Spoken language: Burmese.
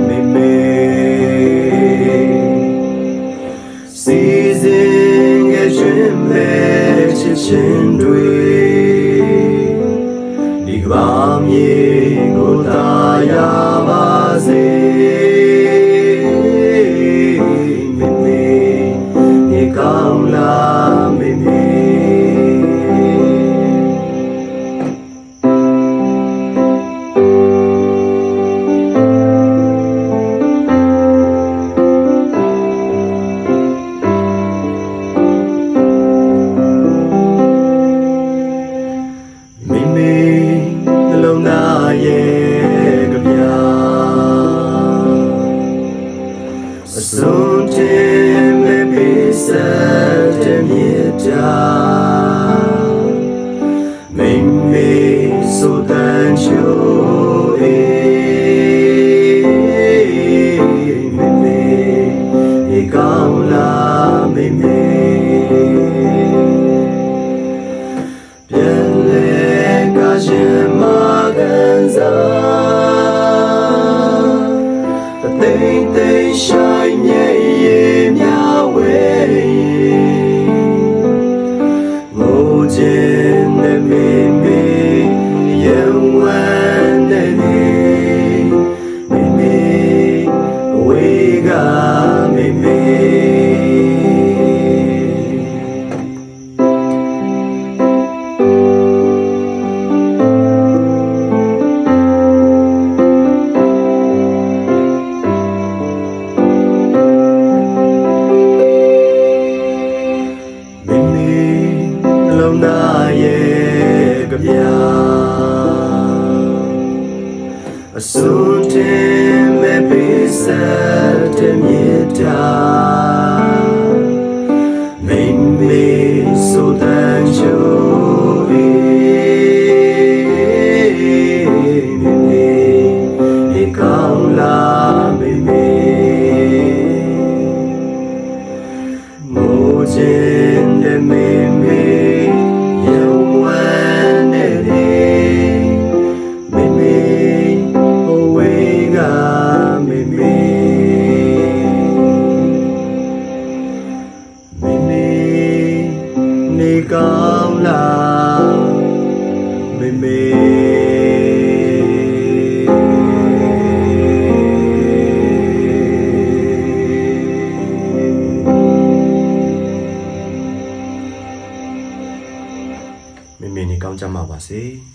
မေမေစီစဉ်ခဲ့ခြင်းမဲ့ချစ်ချင်းတွေဒီကဘာမြေကိုသာရပါစေမေမေဒီကောင်းလားမေမေရဲ့ကဗျာအစွန်တင်မဲ့ပေးဆက်တဲ့မြေတာမိမေဆိုတန်ချိုအေမိမေဒီကောင်းလားမိမေပြန်လေကရှင်မကန်စားတိတ်တိတ်ဆိုင်ရဲ့ရေမြဝဲငိုခြင်းနဲ့မေမေရုံဝမ်းနဲ့မေမေဝေကမေမေရဲ့ကဗျာအစွန်တင်မဲ့ပေးဆက်တဲ့မြေတာမိမေဆိုတန်ချိုအေမိမေဒီကောင်းလားမိမေမိုးခြင်းတဲ့မိမေနေကောင်းလားမေမေမေမေနေကောင်းကြမှာပါစေ